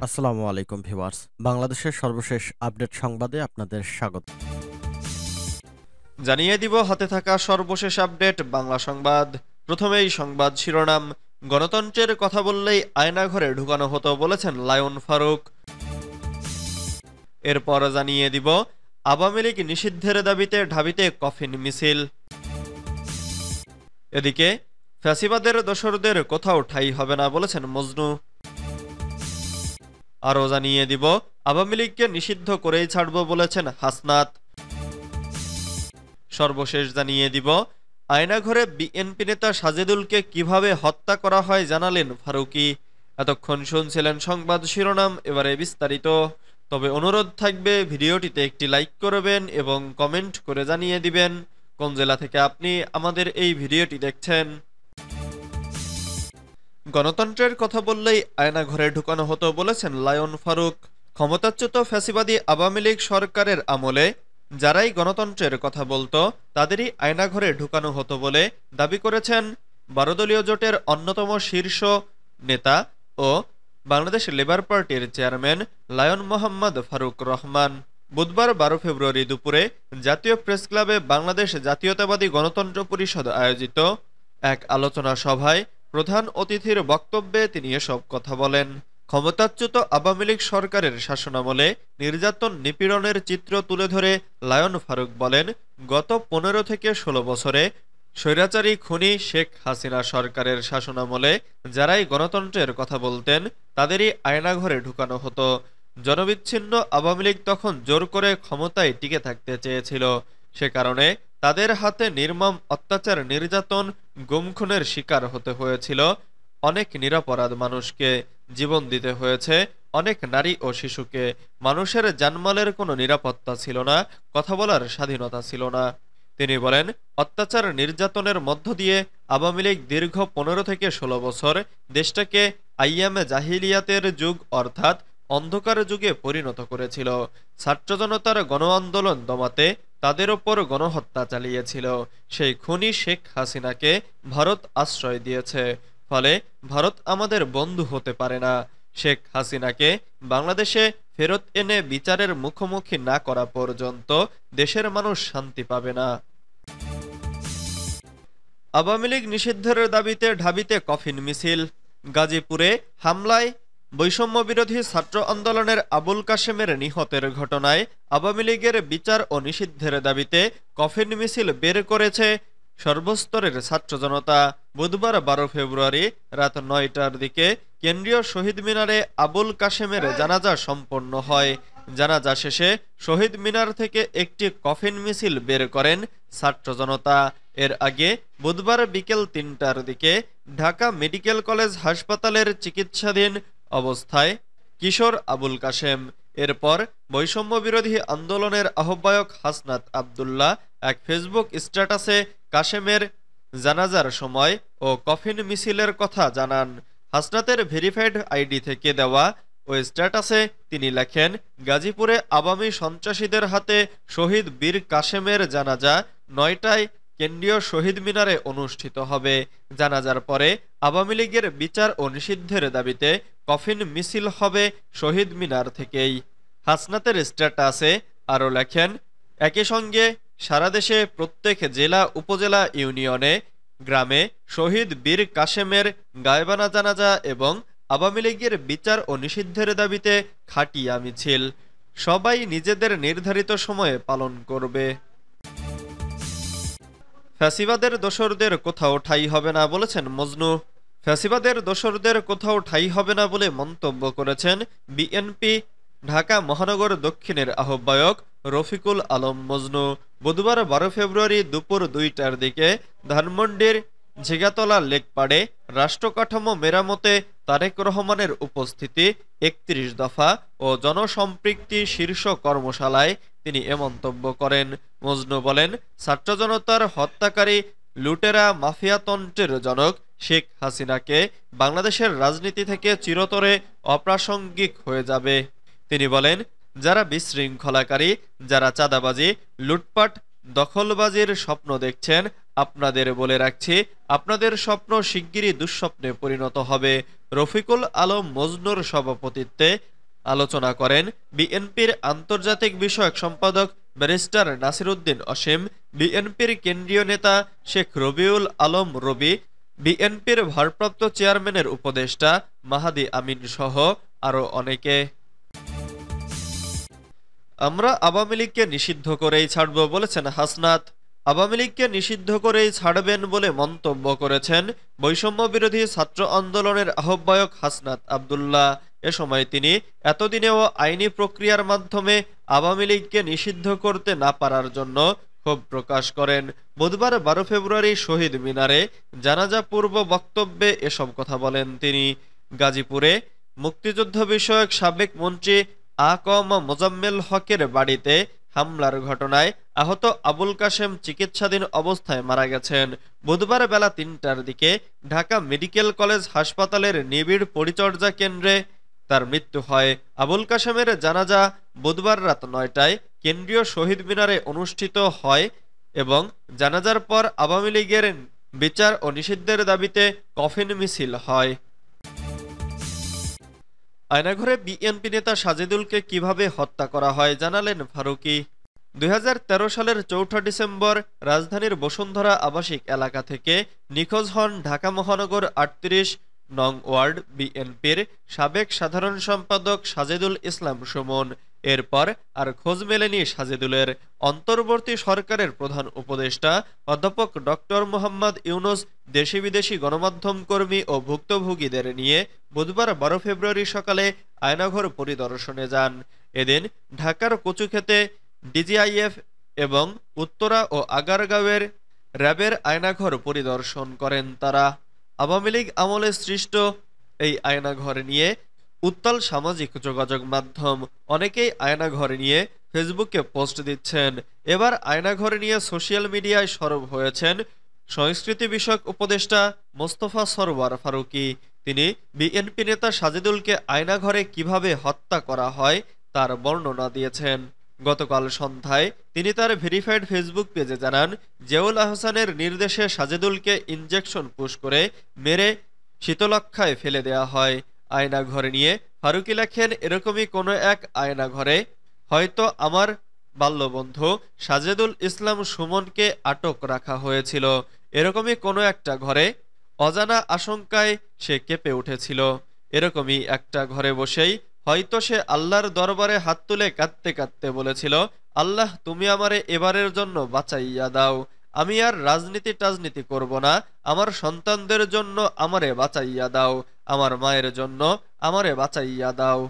আসসালামু আলাইকুম ভিউয়ার্স। বাংলাদেশের সর্বশেষ আপডেট সংবাদে আপনাদের স্বাগত। জানিয়ে দিব হাতে থাকা সর্বশেষ আপডেট বাংলা সংবাদ। প্রথমেই সংবাদ শিরোনাম। গণতন্ত্রের কথা বললেই আয়নাঘরে ঢুকানো হতো বলেছেন লায়ন ফারুক। এরপর জানিয়ে দিব আওয়ামী লীগ নিষিদ্ধের দাবিতে ঢাবিতে কফিন মিছিল। এদিকে ফ্যাসিবাদের দোসরদের কোথাও ঠাঁই হবে না বলেছেন মজনু। আরও জানিয়ে দিব আওয়ামী লীগকে নিষিদ্ধ করেই ছাড়ব বলেছেন হাসনাত। সর্বশেষ জানিয়ে দিব আয়নাঘরে বিএনপি নেতা সাজেদুলকে কিভাবে হত্যা করা হয় জানালেন ফারুকী। এতক্ষণ শুনছিলেন সংবাদ শিরোনাম, এবারে বিস্তারিত। তবে অনুরোধ থাকবে ভিডিওটিতে একটি লাইক করবেন এবং কমেন্ট করে জানিয়ে দিবেন কোন জেলা থেকে আপনি আমাদের এই ভিডিওটি দেখছেন। গণতন্ত্রের কথা বললেই আয়নাঘরে ঢুকানো হতো বলেছেন লায়ন ফারুক। ক্ষমতাচ্যুত ফ্যাসিবাদী আওয়ামী লীগ সরকারের আমলে যারাই গণতন্ত্রের কথা বলতো তাদেরই আয়নাঘরে ঢুকানো হতো বলে দাবি করেছেন ১২ দলীয় জোটের অন্যতম শীর্ষ নেতা ও বাংলাদেশ লেবার পার্টির চেয়ারম্যান লায়ন মোহাম্মদ ফারুক রহমান। বুধবার ১২ ফেব্রুয়ারি দুপুরে জাতীয় প্রেসক্লাবে বাংলাদেশ জাতীয়তাবাদী গণতন্ত্র পরিষদ আয়োজিত এক আলোচনা সভায় প্রধান অতিথির বক্তব্যে তিনি এসব কথা বলেন। ক্ষমতাচ্যুত আওয়ামী লীগ সরকারের শাসনামলে নির্যাতন নিপীড়নের চিত্র তুলে ধরে লায়ন ফারুক বলেন, গত ১৫ থেকে ১৬ বছরে স্বৈরাচারী খুনি শেখ হাসিনা সরকারের শাসনামলে যারাই গণতন্ত্রের কথা বলতেন তাদেরই আয়নাঘরে ঢুকানো হতো। জনবিচ্ছিন্ন আওয়ামী লীগ তখন জোর করে ক্ষমতায় টিকে থাকতে চেয়েছিল। সে কারণে তাদের হাতে নির্মম অত্যাচার, নির্যাতন, গুম-খুনের শিকার হতে হয়েছিল অনেক নিরপরাধ মানুষকে, জীবন দিতে হয়েছে অনেক নারী ও শিশুকে। মানুষের জানমালের কোনো নিরাপত্তা ছিল না, কথা বলার স্বাধীনতা ছিল না। তিনি বলেন, অত্যাচার নির্যাতনের মধ্য দিয়ে আওয়ামী লীগ দীর্ঘ ১৫ থেকে ১৬ বছর দেশটাকে আইয়ামে জাহিলিয়াতের যুগ অর্থাৎ অন্ধকার যুগে পরিণত করেছিল। ছাত্র জনতার গণ আন্দোলন দমাতে তাদের ওপর গণহত্যা চালিয়েছিল। সেই খুনি শেখ হাসিনাকে ভারত আশ্রয় দিয়েছে। ফলে ভারত আমাদের বন্ধু হতে পারে না। শেখ হাসিনাকে বাংলাদেশে ফেরত এনে বিচারের মুখোমুখি না করা পর্যন্ত দেশের মানুষ শান্তি পাবে না। আওয়ামী লীগ নিষিদ্ধের দাবিতে ঢাবিতে কফিন মিছিল। গাজীপুরে হামলায় বৈষম্য বিরোধী ছাত্র আন্দোলনের আবুল কাশেমের নিহতের ঘটনায় আওয়ামী লীগের বিচার ও নিষিদ্ধের দাবিতে কফিন মিছিল বের করেছে সর্বস্তরের ছাত্র জনতা। বুধবার ১২ ফেব্রুয়ারি রাত ৯টার দিকে কেন্দ্রীয় শহীদ মিনারে আবুল কাশেমের জানাজা সম্পন্ন হয়। জানাজা শেষে শহীদ মিনার থেকে একটি কফিন মিছিল বের করেন ছাত্র জনতা। এর আগে বুধবার বিকেল ৩টার দিকে ঢাকা মেডিকেল কলেজ হাসপাতালের চিকিৎসাধীন অবস্থায় কিশোর আবুল কাশেম। এরপর বৈষম্য বিরোধী আন্দোলনের আহ্বায়ক হাসনাত আবদুল্লাহ এক ফেসবুক স্ট্যাটাসে কাশেমের জানাজার সময় ও কফিন মিছিলের কথা জানান। হাসনাতের ভেরিফাইড আইডি থেকে দেওয়া ওই স্ট্যাটাসে তিনি লেখেন, গাজীপুরে আওয়ামী সন্ত্রাসীদের হাতে শহীদ বীর কাশেমের জানাজা ৯টায় কেন্দ্রীয় শহীদ মিনারে অনুষ্ঠিত হবে। জানাজার পরে আওয়ামী লীগের বিচার ও নিষিদ্ধের দাবিতে কফিন মিছিল হবে শহীদ মিনার থেকেই। হাসনাতের স্ট্যাটাসে আরও লেখেন, একই সঙ্গে সারা দেশে প্রত্যেক জেলা, উপজেলা, ইউনিয়নে, গ্রামে শহীদ বীর কাশেমের গায়বানা জানাজা এবং আওয়ামী লীগের বিচার ও নিষিদ্ধের দাবিতে খাটিয়া মিছিল সবাই নিজেদের নির্ধারিত সময়ে পালন করবে। ফ্যাসিবাদের দোসরদের কোথাও ঠাঁই হবে না বলেছেন মজনু। ফ্যাসিবাদের দোসরদের কোথাও ঠাঁই হবে না বলে মন্তব্য করেছেন বিএনপি ঢাকা মহানগর দক্ষিণের আহ্বায়ক রফিকুল আলম মজনু। বুধবার ১২ ফেব্রুয়ারি দুপুর ২টার দিকে ধানমন্ডির ঝিগাতলা লেকপাড়ে রাষ্ট্রকাঠামো মেরামতে তারেক রহমানের উপস্থিতি ৩১ দফা ও জনসম্পৃক্তি শীর্ষ কর্মশালায় তিনি এ মন্তব্য করেন। মজনু বলেন, ছাত্র জনতার হত্যাকারী লুটেরা মাফিয়াতন্ত্রের জনক শেখ হাসিনাকে বাংলাদেশের রাজনীতি থেকে চিরতরে অপ্রাসঙ্গিক হয়ে যাবে। তিনি বলেন, যারা বিশৃঙ্খলাকারী, যারা চাঁদাবাজি, লুটপাট, দখলবাজির স্বপ্ন দেখছেন, আপনাদের বলে রাখছি, আপনাদের স্বপ্ন শিগগিরই দুঃস্বপ্নে পরিণত হবে। রফিকুল আলম মজনুর সভাপতিত্বে আলোচনা করেন বিএনপির আন্তর্জাতিক বিষয়ক সম্পাদক ব্যারিস্টার নাসির উদ্দিন অসীম, বিএনপির কেন্দ্রীয় নেতা শেখ রবিউল আলম রবি, বিএনপির ভারপ্রাপ্ত চেয়ারম্যানের উপদেষ্টা মাহাদি আমিন সহ আরও অনেকে। আমরা আওয়ামী লীগকে নিষিদ্ধ করেই ছাড়ব বলেছেন হাসনাত। আওয়ামী লীগকে নিষিদ্ধ করেই ছাড়বেন বলে মন্তব্য করেছেন বৈষম্য বিরোধী ছাত্র আন্দোলনের আহ্বায়ক হাসনাত আব্দুল্লাহ। এ সময় তিনি এতদিনেও আইনি প্রক্রিয়ার মাধ্যমে আওয়ামী লীগকে নিষিদ্ধ করতে না পারার জন্য ক্ষোভ প্রকাশ করেন। বুধবার 12 ফেব্রুয়ারি শহীদ মিনারে জানাজা পূর্ব বক্তব্যে এসব কথা বলেন তিনি। গাজীপুরে মুক্তিযুদ্ধ বিষয়ক সাবেক মন্ত্রী আ.ক.ম মোজাম্মেল হকের বাড়িতে হামলার ঘটনায় আহত আবুল কাশেম চিকিৎসাধীন অবস্থায় মারা গেছেন। বুধবার বেলা ৩টার দিকে ঢাকা মেডিকেল কলেজ হাসপাতালের নিবিড় পরিচর্যা কেন্দ্রে তার মৃত্যু হয়। আবুল কাশেমের জানাজা বুধবার রাত ৯টায় কেন্দ্রীয় শহীদ মিনারে অনুষ্ঠিত হয় এবং জানাজার পর আওয়ামী লীগের বিচার ও নিষিদ্ধের দাবিতে কফিন মিছিল হয়। আয়নাঘরে বিএনপি নেতা সাজেদুলকে কিভাবে হত্যা করা হয় জানালেন ফারুকী। ২০১৩ সালের ৪ ডিসেম্বর রাজধানীর বসুন্ধরা আবাসিক এলাকা থেকে নিখোঁজ হন ঢাকা মহানগর ৩৮ নং ওয়ার্ড বিএনপির সাবেক সাধারণ সম্পাদক সাজেদুল ইসলাম সুমন। এরপর আর খোঁজ মেলেনি সাজেদুলের। অন্তর্বর্তী সরকারের প্রধান উপদেষ্টা অধ্যাপক ডক্টর মোহাম্মদ ইউনুস দেশি বিদেশি গণমাধ্যম কর্মী ও ভুক্তভোগীদের নিয়ে বুধবার ১২ ফেব্রুয়ারি সকালে আয়নাঘর পরিদর্শনে যান। এদিন ঢাকার কচুক্ষেতে ডিজিআইএফ এবং উত্তরা ও আগারগাঁওয়ের র্যাবের আয়নাঘর পরিদর্শন করেন তারা। আওয়ামী লীগ আমলে সৃষ্ট এই আয়নাঘর নিয়ে উত্তাল সামাজিক যোগাযোগ মাধ্যম। অনেকেই আয়নাঘর নিয়ে ফেসবুকে পোস্ট দিচ্ছেন। এবার আয়নাঘর নিয়ে সোশ্যাল মিডিয়ায় সরব হয়েছেন সংস্কৃতি বিষয়ক উপদেষ্টা মোস্তফা সরওয়ার ফারুকী। তিনি বিএনপি নেতা সাজেদুলকে আয়নাঘরে কিভাবে হত্যা করা হয় তার বর্ণনা দিয়েছেন। গতকাল সন্ধ্যায় তিনি তার ভেরিফাইড ফেসবুক পেজে জানান, জিয়াউল আহসানের নির্দেশে সাজেদুলকে ইনজেকশন পুশ করে মেরে শীতলক্ষায় ফেলে দেয়া হয়। আয়নাঘরে নিয়ে ফারুকী লেখেন, এরকমই কোনো এক আয়নাঘরে হয়তো আমার বাল্যবন্ধু সাজেদুল ইসলাম সুমনকে আটক রাখা হয়েছিল। এরকমই কোনো একটা ঘরে অজানা আশঙ্কায় সে কেঁপে উঠেছিল। এরকমই একটা ঘরে বসেই হয়তো সে আল্লাহর দরবারে হাত তুলে কাঁদতে কাঁদতে বলেছিল, আল্লাহ তুমি আমারে এবারের জন্য বাঁচাইয়া দাও। আমি আর রাজনীতি টাজনীতি করব না। আমার সন্তানদের জন্য আমারে বাঁচাইয়া দাও। আমার মায়ের জন্য আমারে বাঁচাইয়া দাও।